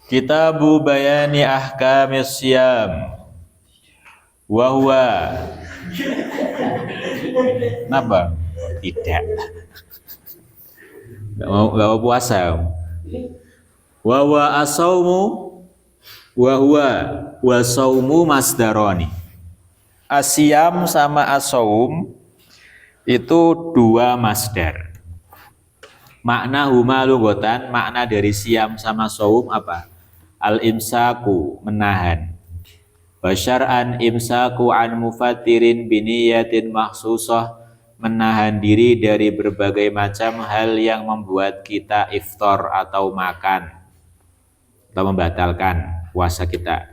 Kitabu bayani ahkamis siyam wa huwa. Kenapa? Tidak. Gak mau puasa. Wa huwa as-saumu wa huwa wa saumu masdaroni. Asyam sama as-saum itu dua masdar. Makna huma lughatan, makna dari siam sama saum apa? Al-imsaku, menahan. Wa syar'an imsaku an mufattirin biniyatin makhsusah, menahan diri dari berbagai macam hal yang membuat kita iftar atau makan atau membatalkan puasa kita.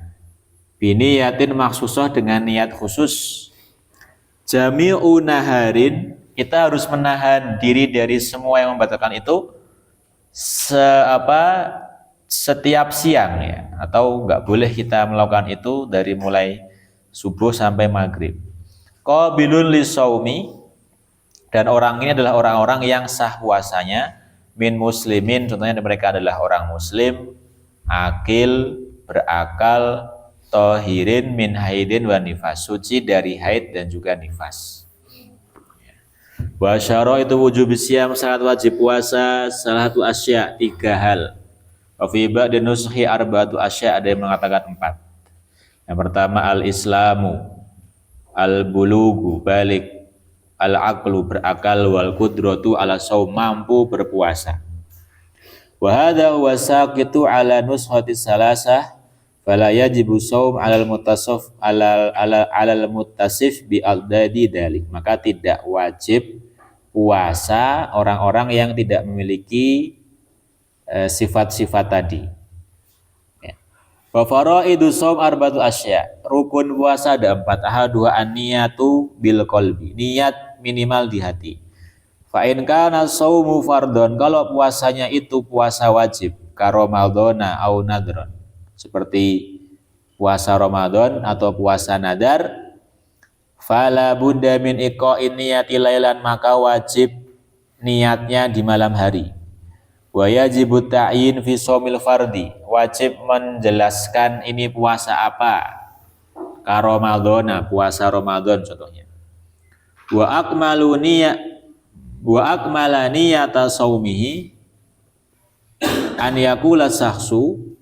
Biniyatin makhsusah, dengan niat khusus. Jami'u naharin, kita harus menahan diri dari semua yang membatalkan itu setiap siang ya, atau nggak boleh kita melakukan itu dari mulai subuh sampai maghrib. Qabilun lisaumi, dan orang ini adalah orang-orang yang sah puasanya, min muslimin, contohnya mereka adalah orang muslim, akil, berakal, tohirin min haidin wa nifas, suci dari haid dan juga nifas. Wa syara itu wujub siam, syarat wajib puasa, salah satu asya, 3 hal. Wa fi ba'di nuskhi arba'atu asya, ada yang mengatakan 4. Yang pertama al-islamu, al-bulugu, balik, al-aqlu, berakal, wal qudratu ala saum, mampu berpuasa. Wa hadha huwa saqitu ala nuskhati salasah, fala yajibu saum alal mutasaf alal muttasif bi aldadi dalik. Maka tidak wajib puasa orang-orang yang tidak memiliki sifat-sifat tadi. Wa faraidu shaum arba'atu asya. Rukun puasa ada 4. Ahadu an-niyatu bil qalbi. Niat minimal di hati. Fa in kana shaumu fardhon, kalau puasanya itu puasa wajib, ka ramadhana au nadron, seperti puasa Ramadan atau puasa nadar, fala budda min iqa'in niyati lailan, maka wajib niatnya di malam hari. Wa yajibu ta'yin fi shaumil fardi, wajib menjelaskan ini puasa apa. Ka Ramadhana, puasa Ramadan contohnya. Wa akmala niyata saumihi an yakula sahsu,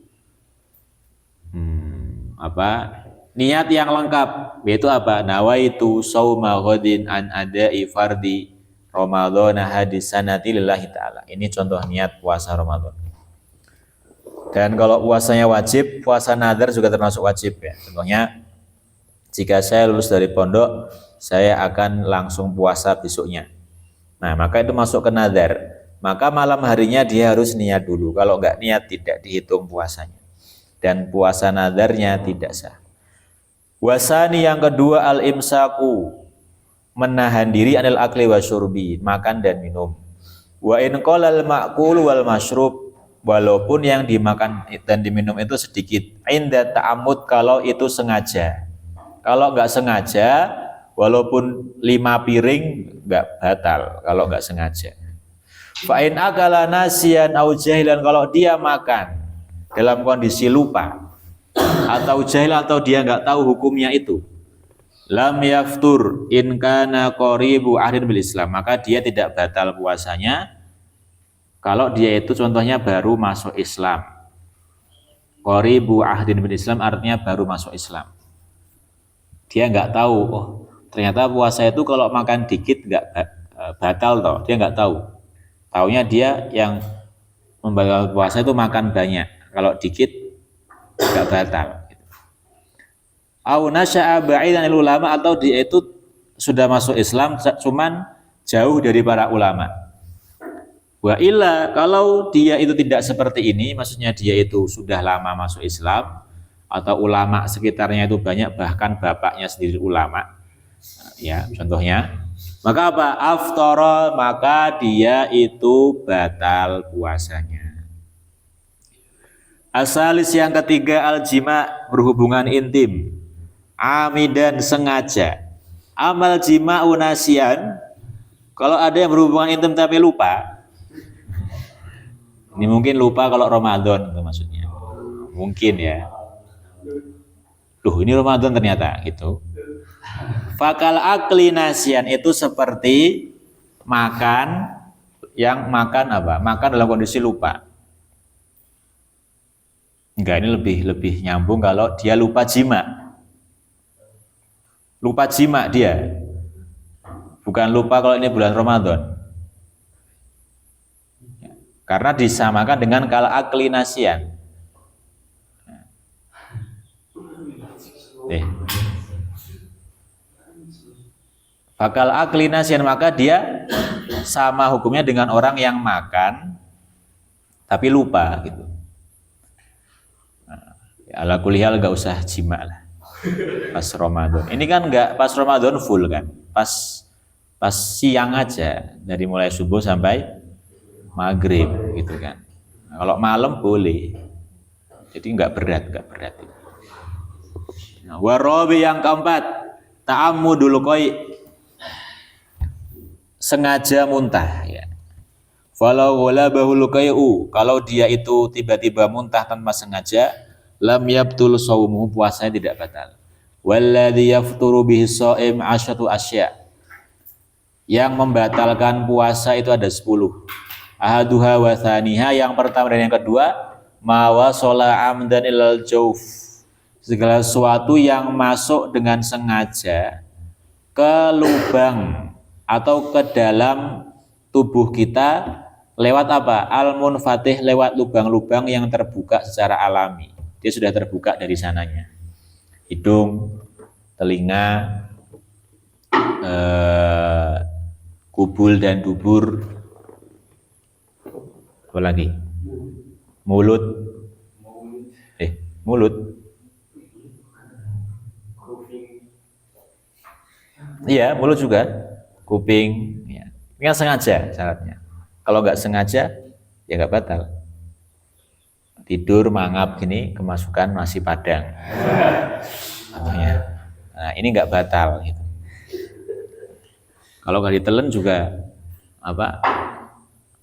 niat yang lengkap, yaitu apa? Nawaitu sauma ghadin an adai fardi Ramadhana hadisanati lillahi ta'ala. Ini contoh niat puasa Ramadan. Dan kalau puasanya wajib, puasa nadar juga termasuk wajib ya. Contohnya, jika saya lulus dari pondok, saya akan langsung puasa besoknya. Nah, maka itu masuk ke nadar. Maka malam harinya dia harus niat dulu. Kalau enggak niat, tidak dihitung puasanya. Dan puasa nadarnya tidak sah. Wasani, yang kedua, al-imsaku, menahan diri anil akli wa syurbi, makan dan minum. Wa in qalal ma'kul wal masyrub, walaupun yang dimakan dan diminum itu sedikit. Inda ta'ammud, kalau itu sengaja. Kalau enggak sengaja, walaupun 5 piring enggak batal kalau enggak sengaja. Fa in akala nasiyan au jahilan, kalau dia makan dalam kondisi lupa atau jahil, atau dia enggak tahu hukumnya itu, lam yaftur in kana qaribu ahdin bil Islam, maka dia tidak batal puasanya kalau dia itu contohnya baru masuk Islam. Qaribu ahdin bil Islam artinya baru masuk Islam. Dia enggak tahu, oh ternyata puasa itu kalau makan dikit enggak batal toh. Dia enggak tahu. Taunya dia yang membatal puasa itu makan banyak. Kalau dikit enggak batal. Au nasya'a ba'idan anil ulama, atau dia itu sudah masuk Islam cuman jauh dari para ulama. Wa illa, kalau dia itu tidak seperti ini, maksudnya dia itu sudah lama masuk Islam atau ulama sekitarnya itu banyak, bahkan bapaknya sendiri ulama. Ya, contohnya, maka apa? Aftara, maka dia itu batal puasanya. Asalis, yang ketiga, al-jima, berhubungan intim. Amidan, sengaja. Amal jima'u nasian, kalau ada yang berhubungan intim tapi lupa. Ini mungkin lupa kalau Ramadan itu maksudnya. mungkin ya. Duh, ini Ramadan ternyata gitu. Fakal akli nasian itu seperti makan yang makan apa? Makan dalam kondisi lupa. Enggak, ini lebih nyambung kalau dia lupa jima. Lupa jima dia. Bukan lupa kalau ini bulan Ramadan. Karena disamakan dengan kal akli nasian. Bakal akli nasian, maka dia sama hukumnya dengan orang yang makan tapi lupa gitu. Ala kulihal gak usah jima lah pas Ramadan. Ini kan gak pas Ramadan full kan, pas siang aja dari mulai subuh sampai maghrib gitu kan. Nah, kalau malam boleh, jadi nggak berat. Nah, warabi yang keempat, ta'ammudul qai, sengaja muntah ya. Falau ghalabahul qai'u, kalau dia itu tiba-tiba muntah tanpa sengaja, lam yabtul shaumuhu, puasanya tidak batal. Walladzi yafturu bihi shaim 'asyatu asya, yang membatalkan puasa itu ada 10. Ahaduha wa thaniha, yang pertama dan yang kedua, mawasola amdan ilal jauf, segala sesuatu yang masuk dengan sengaja ke lubang atau ke dalam tubuh kita lewat apa? Al-munfatih, lewat lubang-lubang yang terbuka secara alami. Dia sudah terbuka dari sananya. Hidung, telinga, kubul dan dubur, apa lagi? Mulut. Iya, mulut juga. Kuping. Ya. Ini kan sengaja syaratnya. Kalau nggak sengaja, ya nggak batal. Tidur, mangap gini, kemasukan nasi padang. Nah, ini nggak batal. Gitu. Kalau nggak ditelen juga apa?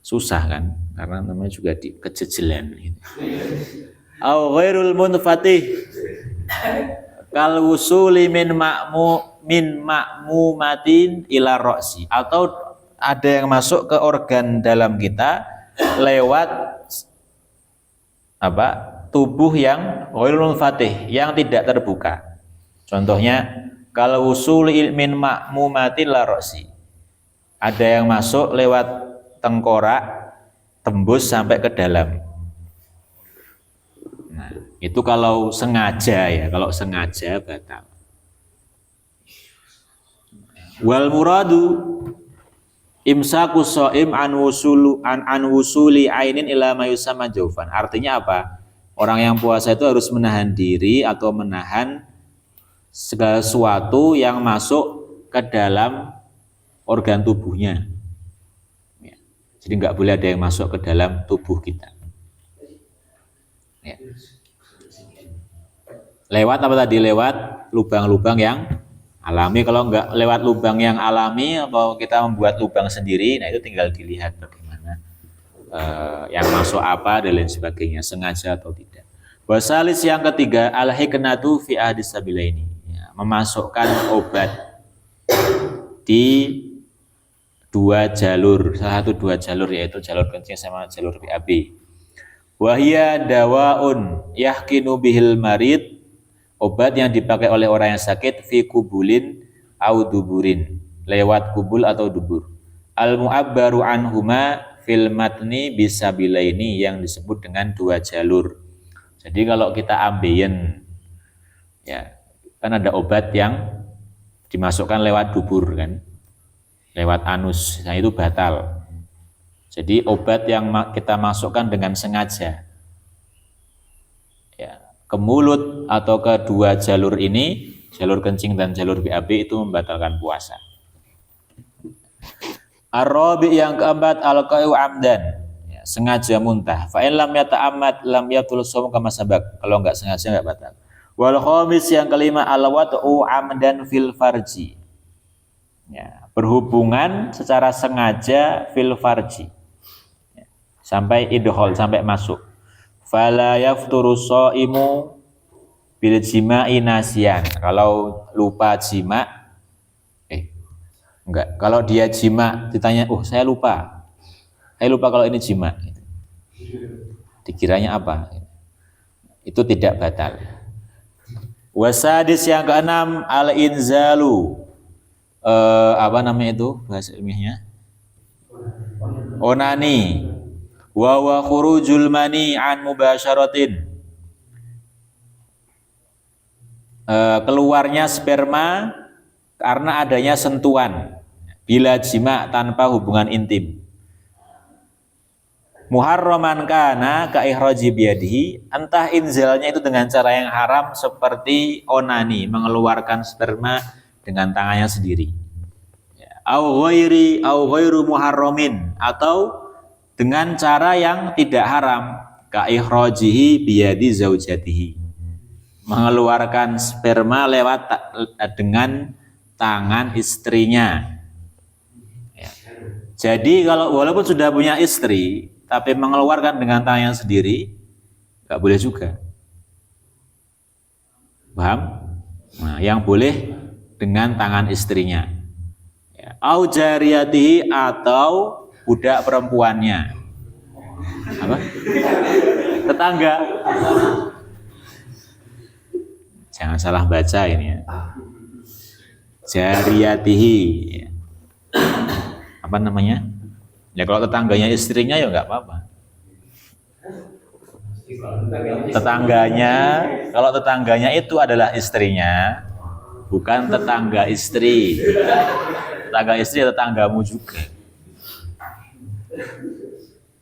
Susah kan, karena namanya juga kejejelan gitu. Au ghairul munfatih kal wusuli min ma'mumatin ila ra'si, atau ada yang masuk ke organ dalam kita lewat apa? Tubuh yang ghairul munfatih, yang tidak terbuka. Contohnya kalau wusuli min ma'mumatin ila ra'si, ada yang masuk lewat tengkorak tembus sampai ke dalam. Nah, itu kalau sengaja ya, kalau sengaja batal. Wal muradu imsaku shaim an wusuli ainin ila ma yusamma jaufan. Artinya apa? Orang yang puasa itu harus menahan diri atau menahan segala sesuatu yang masuk ke dalam organ tubuhnya. Jadi nggak boleh ada yang masuk ke dalam tubuh kita. Ya. Lewat apa tadi? Lewat lubang-lubang yang alami. Kalau nggak lewat lubang yang alami, atau kita membuat lubang sendiri, nah itu tinggal dilihat bagaimana yang masuk apa dan lain sebagainya, sengaja atau tidak. Wasalis yang ketiga, al-hiknatu fi ahdis sabilaini, ya, memasukkan obat di dua jalur, salah satu dua jalur, yaitu jalur kencing sama jalur BAB. Wahia dawaun yahkinu bihil marid, obat yang dipakai oleh orang yang sakit, fi kubulin au duburin, lewat kubul atau dubur. Al mu'abbaru anhuma fil matni bisabilaini, yang disebut dengan dua jalur. Jadi kalau kita ambeien, ya kan ada obat yang dimasukkan lewat dubur kan, lewat anus, nah itu batal. Jadi obat yang kita masukkan dengan sengaja ya, ke mulut atau ke dua jalur ini, jalur kencing dan jalur BAB, itu membatalkan puasa. Ar-rabi yang keempat, al-qai'u amdan, ya, sengaja muntah. Fa in lam yata'ammad lam yatul shaum kama sabaq, kalau enggak sengaja enggak batal. Wal khamis yang kelima, al-wat'u amdan fil farji, ya, berhubungan secara sengaja fil farji, ya, sampai idhol, sampai masuk. Fala yafturu shaimu bil jima'i nasyan. Kalau lupa jima, enggak. Kalau dia jima ditanya, "Oh, saya lupa. Saya lupa kalau ini jima." Dikiranya apa? Itu tidak batal. Wasadis yang keenam al-inzalu. Apa namanya itu bahasa ilmiahnya? Onani. Wa khurujul mani an mubasyaratin. Keluarnya sperma karena adanya sentuhan bila jima tanpa hubungan intim. Muharraman kana ka ihraji biyadihi, entah inzalnya itu dengan cara yang haram seperti onani, mengeluarkan sperma dengan tangannya sendiri. Au ghairu muharramin, atau dengan cara yang tidak haram, ka ihrajihi biyadi zaujatihi, mengeluarkan sperma lewat dengan tangan istrinya. Jadi kalau walaupun sudah punya istri, tapi mengeluarkan dengan tangannya sendiri, nggak boleh juga. Paham? Nah, yang boleh dengan tangan istrinya. Au jariyatihi, atau budak perempuannya. Apa? Tetangga. Jangan salah baca ini ya. Jariyatihi. Apa namanya? Ya kalau tetangganya istrinya ya nggak apa-apa. Tetangganya, kalau tetangganya itu adalah istrinya, bukan tetangga istri. Tetangga istri ya tetanggamu juga.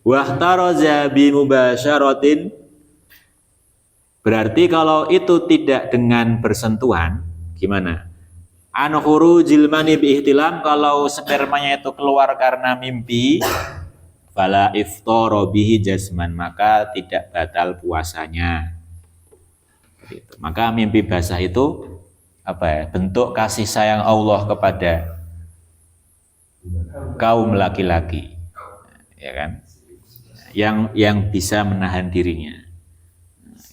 Wahtaraza bi mubasyaratin, berarti kalau itu tidak dengan bersentuhan, gimana? An khurujil mani bi ihtilam, kalau spermanya itu keluar karena mimpi, fala iftara bihi jazman, maka tidak batal puasanya. Gitu. Maka mimpi basah itu apa ya? Bentuk kasih sayang Allah kepada kaum laki-laki, ya kan? Yang bisa menahan dirinya.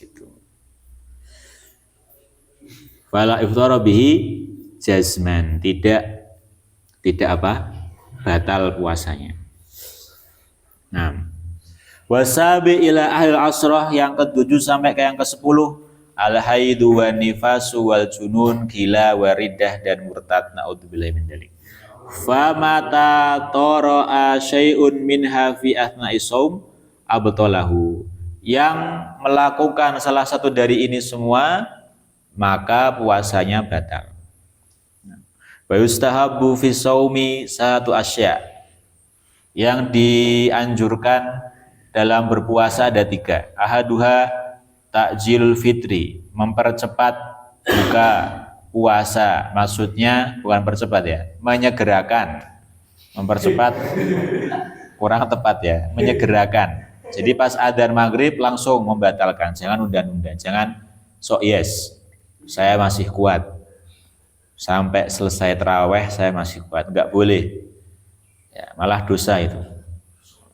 Itu. Fala iftara bihi jazman, tidak apa? Batal puasanya. Nah, wasabi ila ahlil asrah, yang ke-7 sampai ke yang ke-10, al-haidu wa nifasu wal junun gila waridah dan murtad, naudzubillahi min dzalik. Fa mata tara'a syai'un minha fi athna'i shaum abtalahu, yang melakukan salah satu dari ini semua maka puasanya batal. Wa yustahabbu fi shaumi satu asya, yang dianjurkan dalam berpuasa ada 3. Ahaduha takjilul fitri, mempercepat buka puasa. Maksudnya bukan percepat ya, menyegerakan. Mempercepat kurang tepat ya, menyegerakan. Jadi pas adzan maghrib langsung membatalkan, jangan unda-unda, jangan sok yes, saya masih kuat sampai selesai taraweh saya masih kuat, nggak boleh. Ya, malah dosa itu.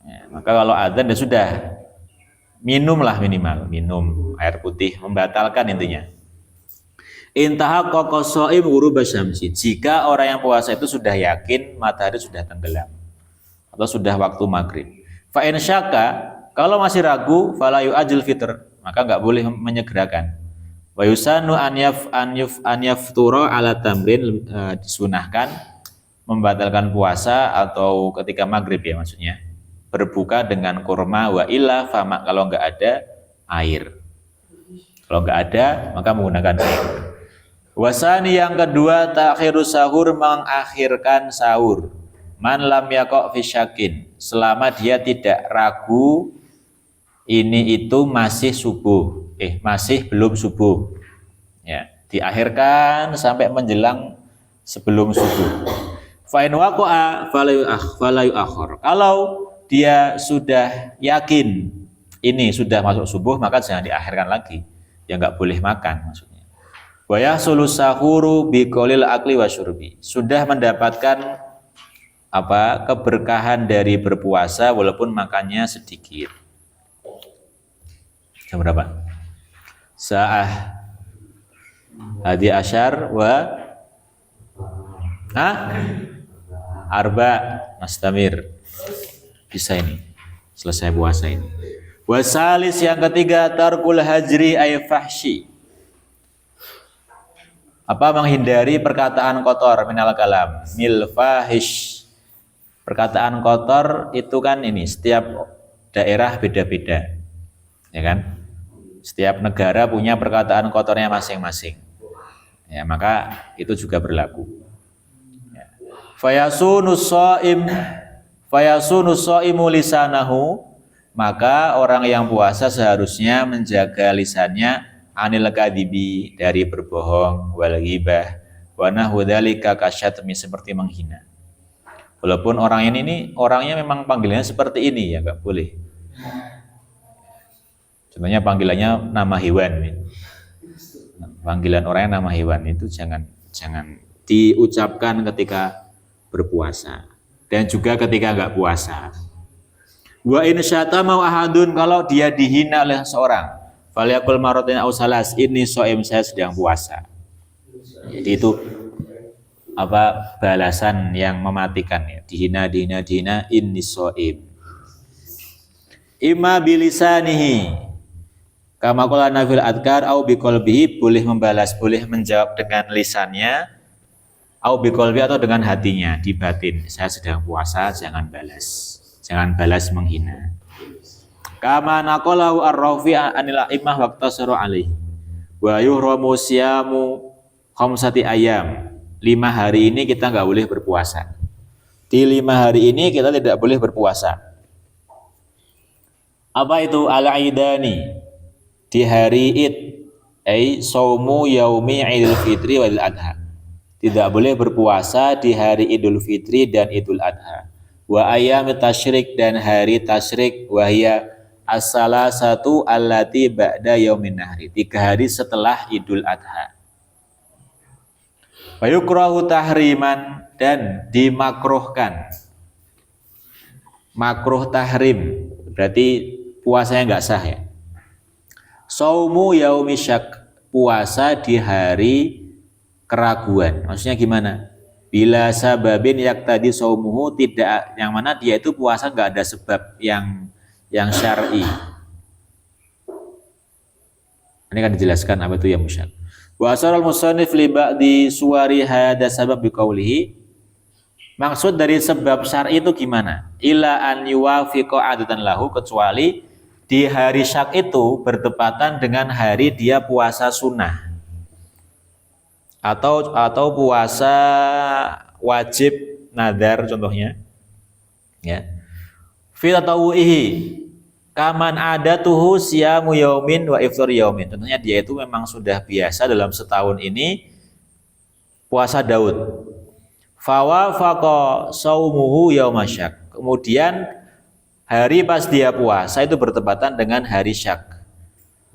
Ya, maka kalau adzan ya sudah, minumlah minimal, minum air putih, membatalkan intinya. Intaha qoqosoim ghuruba syamsi, jika orang yang puasa itu sudah yakin matahari sudah tenggelam atau sudah waktu maghrib. Fa in syaka, kalau masih ragu, fala yu'ajil fitr, maka nggak boleh menyegerakan. Wa yusanu an yaftura ala tamrin, disunahkan membatalkan puasa atau ketika maghrib ya, maksudnya berbuka dengan kurma, wa illa fama, kalau nggak ada air. Kalau nggak ada maka menggunakan air. Wasani, yang kedua, takhirus sahur, mengakhirkan sahur. Man lam yaqo fi syakin, selama dia tidak ragu ini itu masih subuh, masih belum subuh. Ya, diakhirkan sampai menjelang sebelum subuh. Fa in waqa'a fala yu'akhkhar. Kalau dia sudah yakin ini sudah masuk subuh, maka jangan diakhirkan lagi. Ya nggak boleh makan maksudnya. Wa yahsulu sahuru biqaulil akli wasyurbi. Sudah mendapatkan keberkahan dari berpuasa walaupun makannya sedikit. Jam berapa? Sa'ah hadi asyar wa arba mastamir. Bisa ini. Selesai puasa ini. Wasalis yang ketiga tarkul hajri ay fahsyi. Apa menghindari perkataan kotor minal kalam mil fahish. Perkataan kotor itu kan ini setiap daerah beda-beda. Ya kan? Setiap negara punya perkataan kotornya masing-masing. Ya, maka itu juga berlaku. Ya. Fayasunu shaimu lisanahu, maka orang yang puasa seharusnya menjaga lisannya anil kadibi, dari berbohong, wal ghibah wa nahwu dzalika kasyatmi, seperti menghina. Walaupun orang ini orangnya memang panggilannya seperti ini, ya enggak boleh. Contohnya panggilannya nama hewan. Panggilan orangnya nama hewan itu jangan diucapkan ketika berpuasa dan juga ketika enggak puasa. Wa in syata mau ahadun, kalau dia dihina oleh seorang, falyaqul maratin aw salas, ini shaim, saya sedang puasa. Jadi itu apa balasan yang mematikan ya. Dihina inni shaim. Imma bilisanihi kama qala nafil adkar au biqalbihi, boleh membalas, boleh menjawab dengan lisannya, au biqalbi, atau dengan hatinya, di batin. Saya sedang puasa, jangan balas menghina. Kama naqalahu ar-Rafi anil a'immah waqtasaru alaihi wa yuhramu siyamu khamsati ayam. 5 hari ini kita enggak boleh berpuasa. Di 5 hari ini kita tidak boleh berpuasa. Apa itu al-aidani? Di hari Id, saumu yaumi Idul Fitri wal Adha. Tidak boleh berpuasa di hari Idul Fitri dan Idul Adha. Wa ayyam tasyrik, dan hari tasyrik, wahya as-salasatu allati ba'da yaumin nahri, 3 hari setelah Idul Adha. Wa yukrahu tahriman, dan dimakruhkan. Makruh tahrim berarti puasanya enggak sah ya. Saumu yaumi syak, puasa di hari keraguan. Maksudnya gimana? Bila sababin yak tadi saumuhu, tidak, yang mana dia itu puasa enggak ada sebab yang syar'i. Ini kan dijelaskan apa itu yang musyak. Wa asaral musannif li ba'di suwari hada sabab biqaulihi. Maksud dari sebab syar'i itu gimana? Ila an yuwafiqa adatan lahu, kecuali di hari syak itu bertepatan dengan hari dia puasa sunnah atau puasa wajib nadar contohnya, ya. Fi tatawuhi kaman adatuhu siyamu yaumin wa iftar yaumin. Contohnya dia itu memang sudah biasa dalam setahun ini puasa Daud. Fawafaqa saumuhu yaumasyak. Kemudian hari pas dia puasa itu bertepatan dengan hari syak.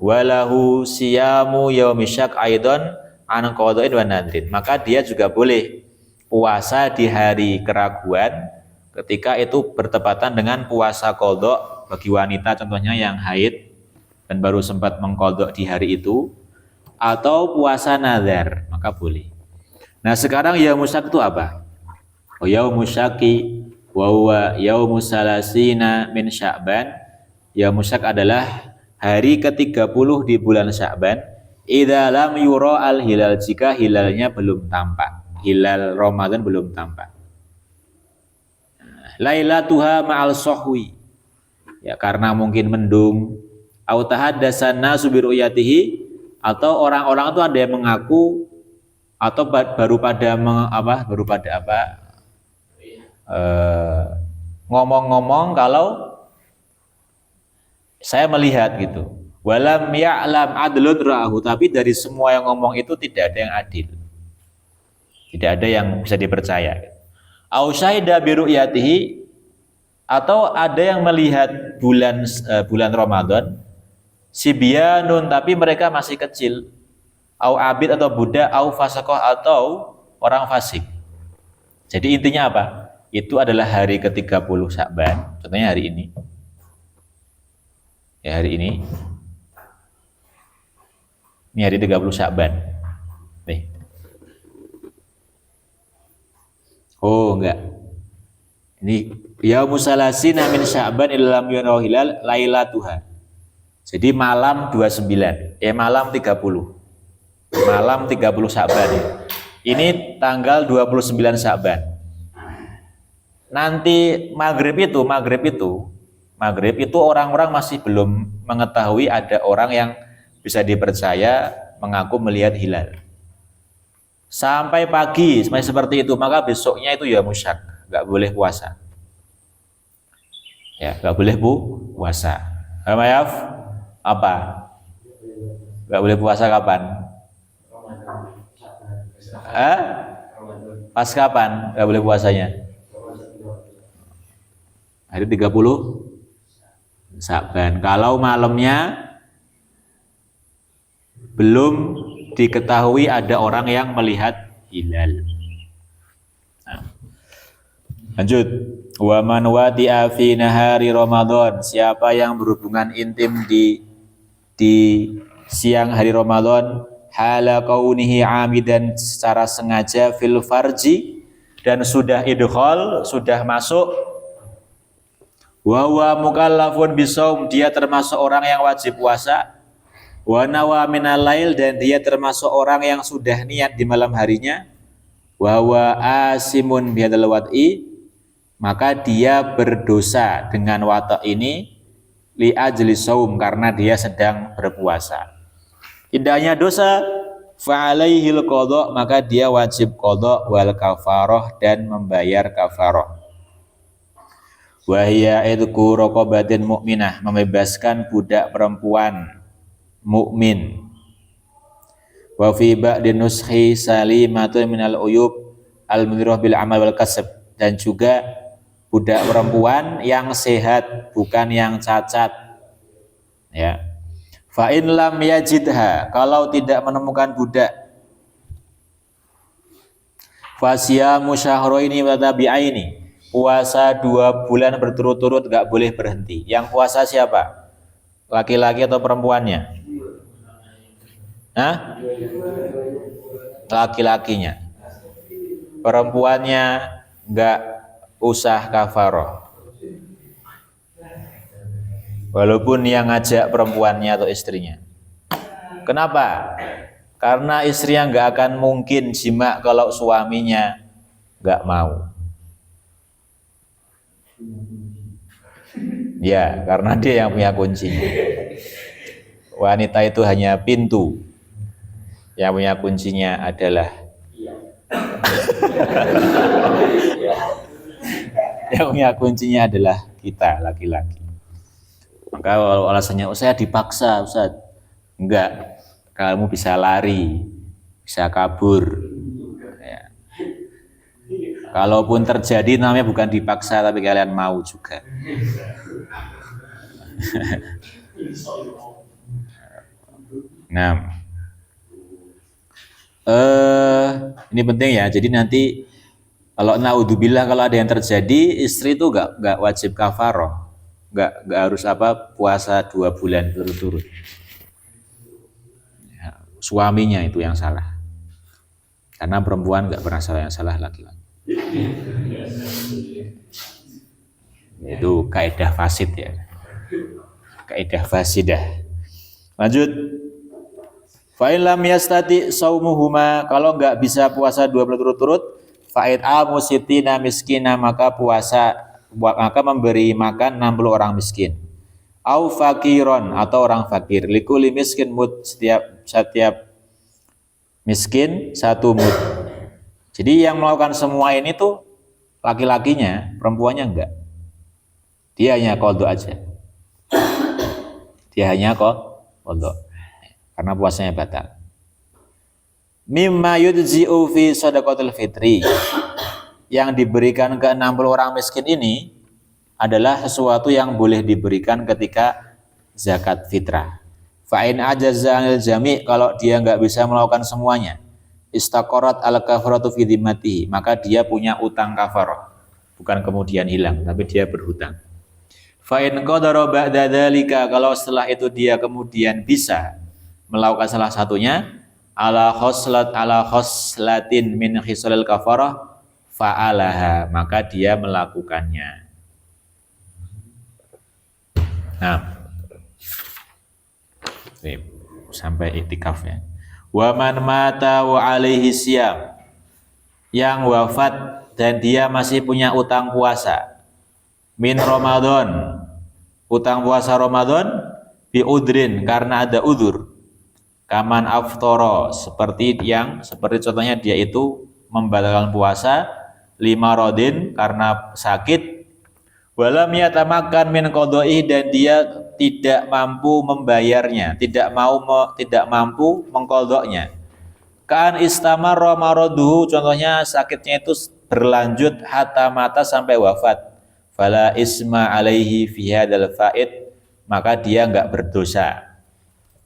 Walahu siyamu yaumisyak aidon an qada'in wa nadrin. Maka dia juga boleh puasa di hari keraguan ketika itu bertepatan dengan puasa qadha bagi wanita contohnya yang haid dan baru sempat mengqadha di hari itu, atau puasa nazar, maka boleh. Nah, sekarang yaumusyak itu apa? Oh, yaumusyaki wa huwa yaumus salasina min Sya'ban. Yaumusyak adalah hari ke-30 di bulan Sya'ban. Idza lam yura al-hilal, jika hilalnya belum tampak. Hilal Ramadan belum tampak. Lailatuha ma'al sahwi, ya karena mungkin mendung. Au tahaddatsan nasu bi ru'yatihi, atau orang-orang itu ada yang mengaku atau baru pada ngomong-ngomong kalau saya melihat gitu. Walam ya'lam adlun ra'ahu, tapi dari semua yang ngomong itu tidak ada yang adil. Tidak ada yang bisa dipercaya. Au syahida bi ru'yatihi, atau ada yang melihat bulan Ramadan sibyanun, tapi mereka masih kecil. Au abid, atau budak, au fasaqah, atau orang fasik. Jadi intinya apa? Itu adalah hari ke-30 Sya'ban, contohnya hari ini. Ya, hari ini. Ini hari 30 Sya'ban. Nih. Oh, enggak. Ini yaumus salasina min Sya'ban illa lam yarahu hilal lailatuha. Jadi malam 29, malam 30. Malam 30 Sya'ban. Ini tanggal 29 Sya'ban. Nanti maghrib itu orang-orang masih belum mengetahui ada orang yang bisa dipercaya mengaku melihat hilal. Sampai pagi, sampai seperti itu, maka besoknya itu ya musyak, nggak boleh puasa. Ya, nggak boleh puasa. Maaf, apa? Nggak boleh puasa kapan? Pas kapan nggak boleh puasanya? Hari 30 Sya'ban. Kalau malamnya belum diketahui ada orang yang melihat hilal. Nah. Lanjut. Wa man wati'a fi nahari Ramadan. Siapa yang berhubungan intim di siang hari Ramadan, hala kaunihi amidan, secara sengaja, fil farji, dan sudah idkhal, sudah masuk, wa huwa mukallafun bisaum, dia termasuk orang yang wajib puasa, wa nawa minal lail, dan dia termasuk orang yang sudah niat di malam harinya, wa huwa asimun bihadzal wat'i, maka dia berdosa dengan watak ini li ajli saum, karena dia sedang berpuasa. Tidak hanya dosa, fa'alaihil qadha, maka dia wajib qadha wal kafarah, dan membayar kafarah. Wa hiya idku raqabatin mukminah, membebaskan budak perempuan mukmin. Wa fi ba'din nuskhi salimatun minal uyub al-munirah bil amal wal kasb, dan juga budak perempuan yang sehat, bukan yang cacat. Ya. Fa in lam yajidha, kalau tidak menemukan budak, fasyamu syahraini wa tabi'aini, puasa 2 bulan berturut-turut, gak boleh berhenti. Yang puasa siapa? Laki-laki atau perempuannya? Hah? Laki-lakinya. Perempuannya gak usah kafaroh, walaupun yang ngajak perempuannya atau istrinya. Kenapa? Karena istrinya nggak akan mungkin jima kalau suaminya nggak mau. Ya, karena dia yang punya kuncinya. Wanita itu hanya pintu, yang punya kuncinya adalah yang punya kuncinya adalah kita, laki-laki. Maka kalau alasannya, saya dipaksa, Ustaz. Enggak, kamu bisa lari, bisa kabur. Ya. Kalaupun terjadi, namanya bukan dipaksa, tapi kalian mau juga. Nah, ini penting ya. Jadi nanti kalau naudzubillah, kalau ada yang terjadi, istri itu enggak wajib kafaroh. Nggak harus puasa 2 bulan berturut-turut. Ya, suaminya itu yang salah, karena perempuan nggak pernah salah, yang salah laki-laki. Itu kaidah fasid ya, kaidah fasidah. Lanjut. Fa in lam yastati saumuhuma, kalau nggak bisa puasa 2 bulan berturut-turut, fa'id amusitina miskina, maka memberi makan 60 orang miskin. Au fakiron, atau orang fakir. Likuli miskin mud, setiap miskin 1 mud. Jadi yang melakukan semua ini tuh laki-lakinya, perempuannya enggak. Dia hanya qadha aja. Dia hanya qadha, karena puasanya batal. Mimma yujzi'u fi shadaqatul fitri, yang diberikan ke 60 orang miskin ini adalah sesuatu yang boleh diberikan ketika zakat fitrah. Fa'in ajazza anil jami', kalau dia nggak bisa melakukan semuanya, istaqarat al kafaratu fi dhimmatihi, maka dia punya utang kafarah, bukan kemudian hilang, tapi dia berhutang. Fa'in qadara ba'da dzalika, kalau setelah itu dia kemudian bisa melakukan salah satunya ala khoslatin min khisalil kafarah fa'alaha, maka dia melakukannya. Nah, sampai iktikaf ya. Wa man mata wa alaihi siyam, yang wafat dan dia masih punya utang puasa min Ramadan, utang puasa Ramadan bi udrin, karena ada udzur, kaman aftoro, seperti contohnya dia itu membatalkan puasa lima rodin karena sakit, walam yatamakan min qodoi, dan dia tidak mampu membayarnya, tidak mampu mengkodoknya. Kan istamarra maraduhu, contohnya sakitnya itu berlanjut hatta mata sampai wafat. Fala isma alaihi fi hadzal faid, maka dia enggak berdosa.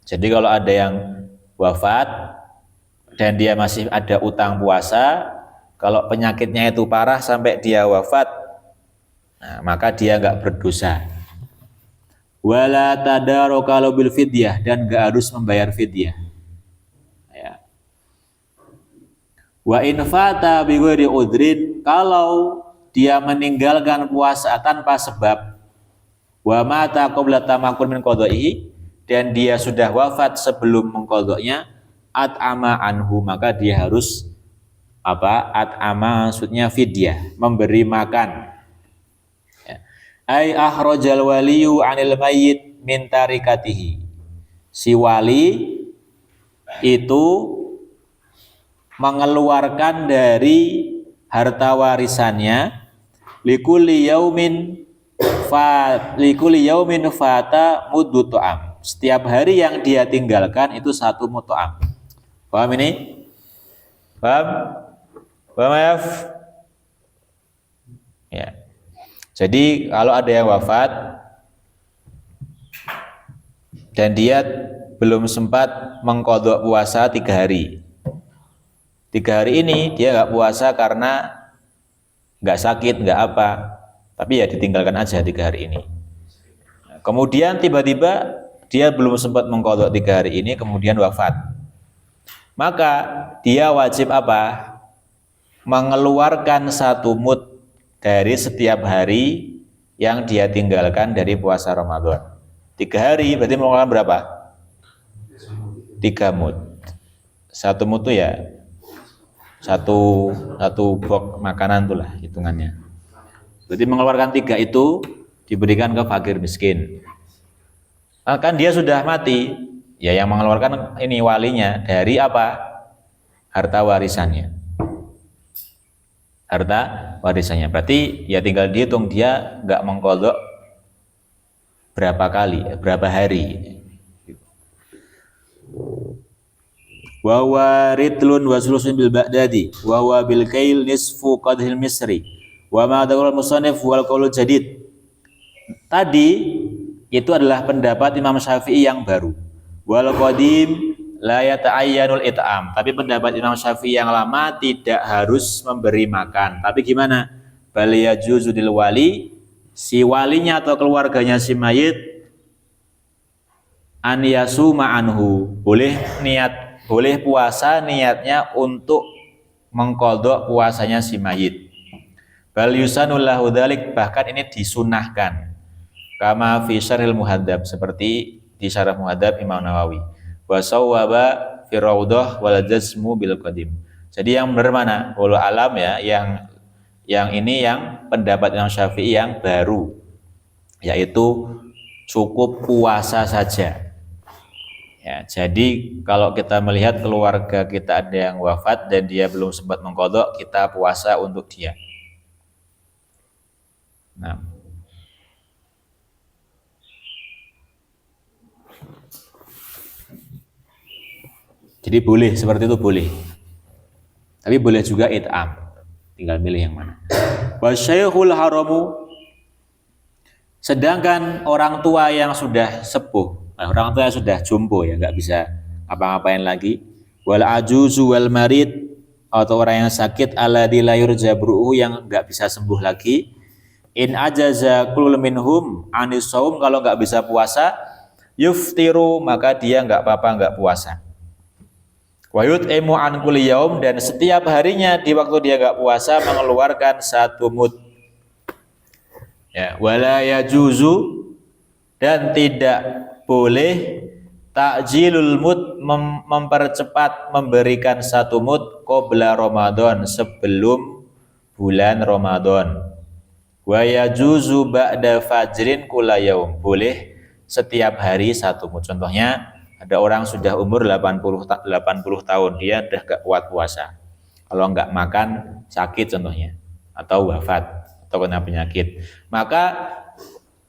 Jadi kalau ada yang wafat dan dia masih ada utang puasa, kalau penyakitnya itu parah sampai dia wafat, nah, maka dia enggak berdosa. Wala tadaraka bil fidyah, dan enggak harus membayar fidyah. Ya. Wa in fata bi ghairi udrin, kalau dia meninggalkan puasa tanpa sebab, wa mata qabla tamakun min qadaihi, dan dia sudah wafat sebelum mengqadanya, at'ama anhu, maka dia harus at'ama, maksudnya fidyah, memberi makan. Ai akhrajal waliyu 'anil mayyit min tarikatihi, si wali itu mengeluarkan dari harta warisannya likulli yaumin fata muddu ta'am, setiap hari yang dia tinggalkan itu satu mut'am. Paham ini? Paham? Paham ya? Ya. Jadi kalau ada yang wafat dan dia belum sempat mengqadha puasa 3 hari. 3 hari ini dia nggak puasa karena nggak sakit, nggak apa, tapi ya ditinggalkan aja 3 hari ini. Kemudian tiba-tiba dia belum sempat mengqadha 3 hari ini, kemudian wafat. Maka dia wajib apa? Mengeluarkan 1 mud dari setiap hari yang dia tinggalkan dari puasa Ramadan. 3 hari berarti mengeluarkan berapa? 3 mud. 1 mud itu ya satu box makanan itulah hitungannya. Berarti mengeluarkan 3 itu diberikan ke fakir miskin. Kan dia sudah mati, ya yang mengeluarkan ini walinya dari apa? Harta warisannya. Harta warisannya. Berarti ya tinggal dihitung dia nggak mengqadha berapa kali, berapa hari. Wa waridlun wa sulusun bil ba'dadi wa huwa bil kail nisfu qadhil misri wa ma dzakara musannif wal qaul jadid. Tadi itu adalah pendapat Imam Syafi'i yang baru. Wal qadim la yata'ayyanul it'am, tapi pendapat Imam Syafi'i yang lama tidak harus memberi makan. Tapi gimana? Bal yajuzu lil wali, si walinya atau keluarganya si mayit, an yasuma anhu, boleh puasa niatnya untuk mengqadha puasanya si mayit. Bal yusanul lahu dzalik, bahkan ini disunahkan. Kama fi syarhil muhadzab, seperti di syarah muhadzab Imam Nawawi. Wa sawwaba fi raudhah wal jazmu bil qadim. Jadi yang benar mana? Wallahu alam ya, yang ini yang pendapat Imam Syafi'i yang baru, yaitu cukup puasa saja. Ya, jadi kalau kita melihat keluarga kita ada yang wafat dan dia belum sempat mengqadha, kita puasa untuk dia. Nah, jadi boleh seperti itu, boleh. Tapi boleh juga it'am. Tinggal milih yang mana. Wa syaikhul haramu, sedangkan orang tua yang sudah sepuh, orang tua yang sudah jompo ya, nggak bisa apa-ngapain lagi. Wal ajuzu wal marid, atau orang yang sakit alladzi la yurja bru'u, yang nggak bisa sembuh lagi. In ajaza kullu minhum anis shaum, kalau nggak bisa puasa, yuftiru, maka dia nggak apa-apa nggak puasa. Wa yut'imu an kulli yaum, dan setiap harinya di waktu dia nggak puasa mengeluarkan 1 mud. Ya, wala yajuzu, dan tidak boleh takjilul mud, mempercepat memberikan 1 mud qabla Ramadan, sebelum bulan Ramadan. Wa yajuzu ba'da fajrin kula yaum, boleh setiap hari 1 mud. Contohnya ada orang sudah umur 80 tahun, dia udah gak kuat puasa. Kalau nggak makan sakit contohnya, atau wafat, atau kena penyakit, maka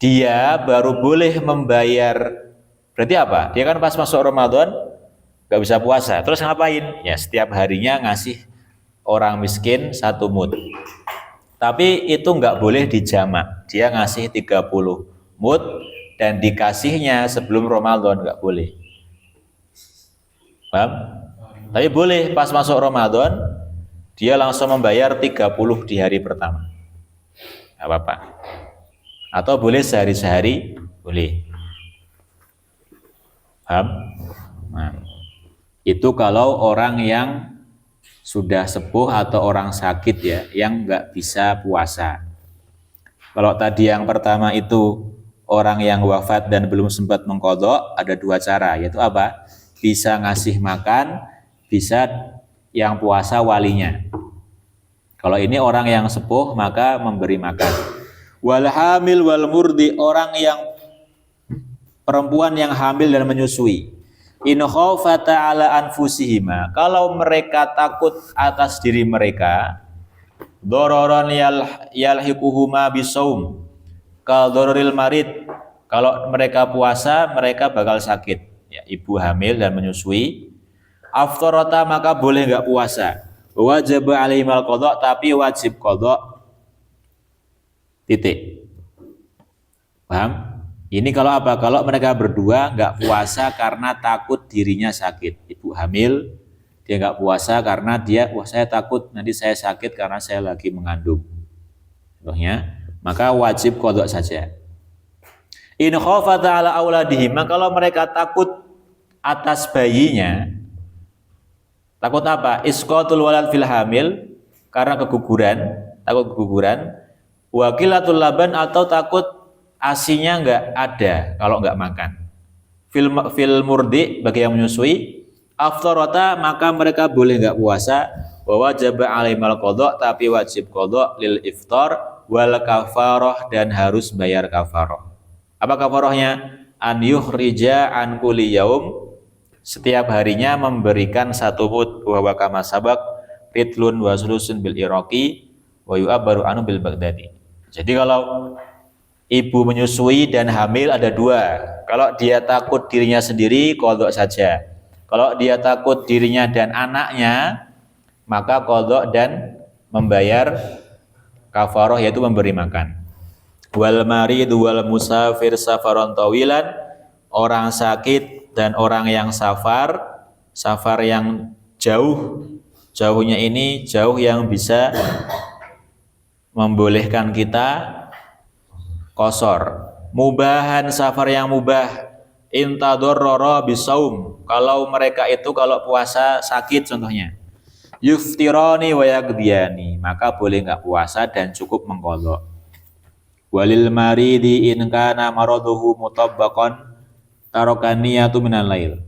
dia baru boleh membayar. Berarti apa? Dia kan pas masuk Ramadan nggak bisa puasa, terus ngapain? Ya setiap harinya ngasih orang miskin 1 mud. Tapi itu nggak boleh dijamak. Dia ngasih 30 mud dan dikasihnya sebelum Ramadan, nggak boleh. Paham? Tapi boleh pas masuk Ramadan dia langsung membayar 30 di hari pertama. Nggak apa-apa. Atau boleh sehari-sehari, boleh. Paham? Nah, itu kalau orang yang sudah sepuh atau orang sakit ya, yang nggak bisa puasa. Kalau tadi yang pertama itu orang yang wafat dan belum sempat mengqadha, ada 2 cara, yaitu apa? Bisa ngasih makan, bisa yang puasa walinya. Kalau ini orang yang sepuh maka memberi makan. Wal hamil wal murdi, orang yang perempuan yang hamil dan menyusui. In khawfata ala anfusihima, kalau mereka takut atas diri mereka, dororon yalhiquhuma bisaum kal dororil marid, kalau mereka puasa mereka bakal sakit. Ya, ibu hamil dan menyusui, aftarata, maka boleh nggak puasa. Wajib alaihimal qadha, tapi wajib qadha. Titik. Paham? Ini kalau apa? Kalau mereka berdua nggak puasa karena takut dirinya sakit. Ibu hamil, dia nggak puasa karena dia, wah saya takut nanti saya sakit karena saya lagi mengandung. Contohnya, maka wajib qadha saja. In khafata ala auladihim, kalau mereka takut atas bayinya, takut apa? Isqatul walad fil hamil, karena keguguran, takut keguguran. Wakilatul laban, atau takut asinya nggak ada kalau nggak makan. Fil murdi, bagi yang menyusui, aftarata, maka mereka boleh nggak puasa. Wa wajib alaihimal qadha, tapi wajib qadha lil iftar wal kafarah, dan harus bayar kafarah. Apa kafarahnya? An yuhrija an kulli yaum, setiap harinya memberikan 1 mud, wa kama sabaq ritlun wa sulusun bil iraqi wa yu'abbaru anu bil baghdadi. Jadi kalau ibu menyusui dan hamil ada 2. Kalau dia takut dirinya sendiri, qadha saja. Kalau dia takut dirinya dan anaknya, maka qadha dan membayar kafarah, yaitu memberi makan. Wal marid wal musafir safaron tawilan, orang sakit dan orang yang safar yang jauh, jauhnya ini jauh yang bisa membolehkan kita qasar. Mubahan, safar yang mubah. Intadorroro bisaum, kalau mereka itu kalau puasa sakit contohnya. Yuftirani wa yaqdiyani, maka boleh nggak puasa dan cukup mengqadha. Walil maridi in kana maraduhu mutabbaqan tarokaniyatu minal lail,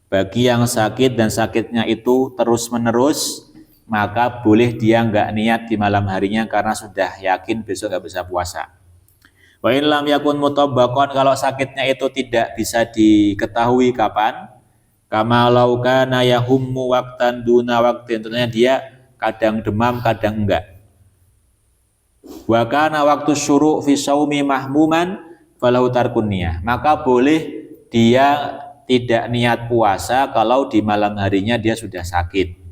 bagi yang sakit dan sakitnya itu terus menerus, maka boleh dia nggak niat di malam harinya karena sudah yakin besok nggak bisa puasa. Wa in lam yakun mutabbaqan, kalau sakitnya itu tidak bisa diketahui kapan, kama law kana yahummu waqtan duna waqtin, tentunya dia kadang demam kadang enggak. Wa kana waktu syuru' fi shaumi mahmuman falahu tarkun niyah, maka boleh dia tidak niat puasa kalau di malam harinya dia sudah sakit.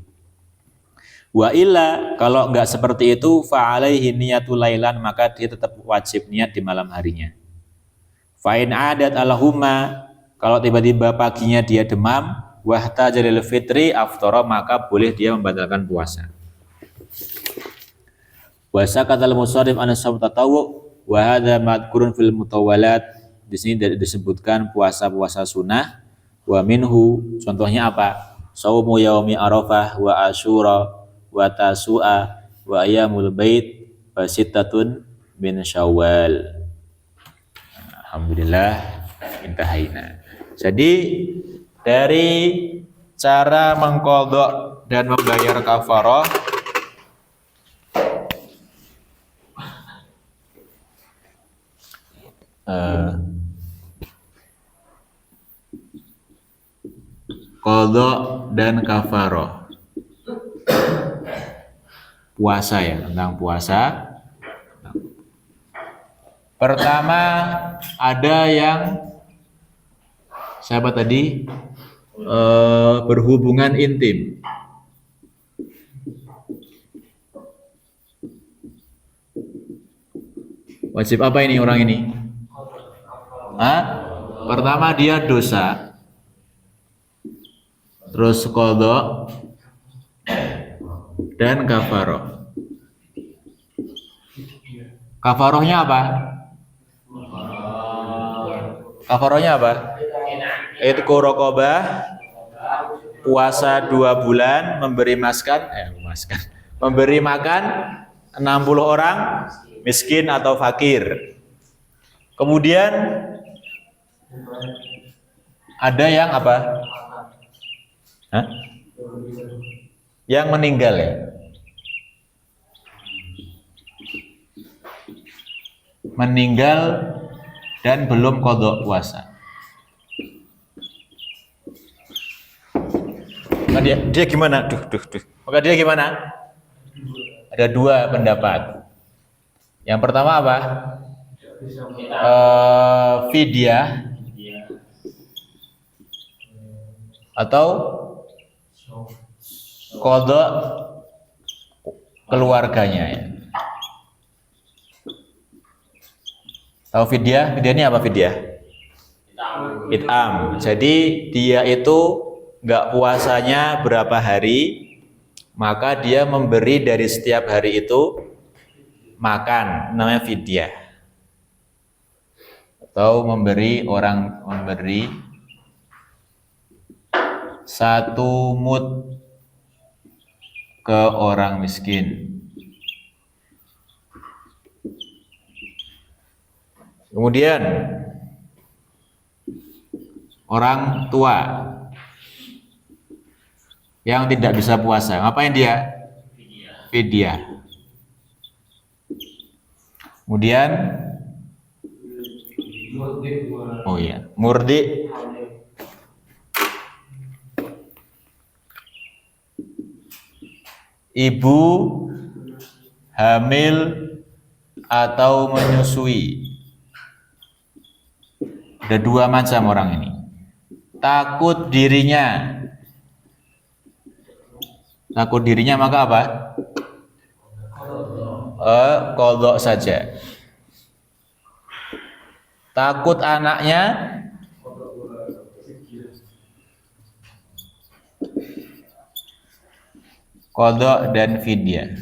Wa illa, kalau enggak seperti itu, fa alaihi niyatul lailan, maka dia tetap wajib niat di malam harinya. Fa in adat alahuma, kalau tiba-tiba paginya dia demam, wahtaja lil fitri aftara, maka boleh dia membatalkan puasa. Wa sakatal musarrif an shaum tatawwu wa hadza madhkurun fil mutawwalat di sini disebutkan puasa-puasa sunnah. Wa minhu, contohnya apa? Shaumu yaumi Arafah wa Asyura wa Tasu'a wa ayyamul bait wa sittatun min Syawal. Alhamdulillah intahaina. Jadi dari cara mengqadha dan membayar kafarah qadha dan kafarah. Puasa ya, tentang puasa. Pertama ada yang siapa tadi? Berhubungan intim. Wajib apa ini orang ini? Pertama dia dosa. Terus qadha dan kafarah. Kafarahnya apa? Kafarahnya apa? Itqu raqabah, puasa 2 bulan, memberi makan 60 orang miskin atau fakir. Kemudian ada yang apa? Yang meninggal ya. Meninggal dan belum qadha puasa. Maka dia gimana? Maka dia gimana? Ada 2 pendapat. Yang pertama apa? Fidyah atau qadha keluarganya ya. Tahu fidyah? Fidyah ini apa fidyah? It'am. Jadi dia itu nggak puasanya berapa hari, maka dia memberi dari setiap hari itu makan, namanya fidyah. Atau memberi 1 mud ke orang miskin. Kemudian orang tua yang tidak bisa puasa, ngapain dia? Fidyah. Kemudian murdi. Ibu hamil atau menyusui. Ada 2 macam orang ini. Takut dirinya maka apa? Qadha saja. Takut anaknya, qadha dan fidyah.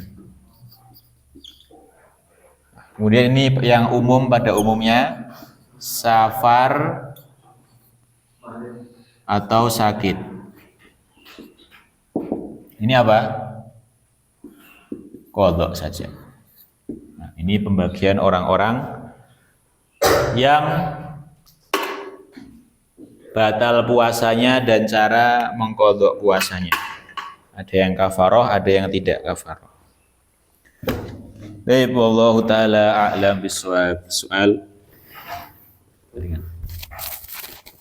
Kemudian ini yang umum pada umumnya, safar atau sakit. Ini apa? Qadha saja. Nah, ini pembagian orang-orang yang batal puasanya dan cara mengqadha puasanya. Ada yang kafarah, ada yang tidak kafarah. Baik, wallahu taala a'lam bishawab. Soal.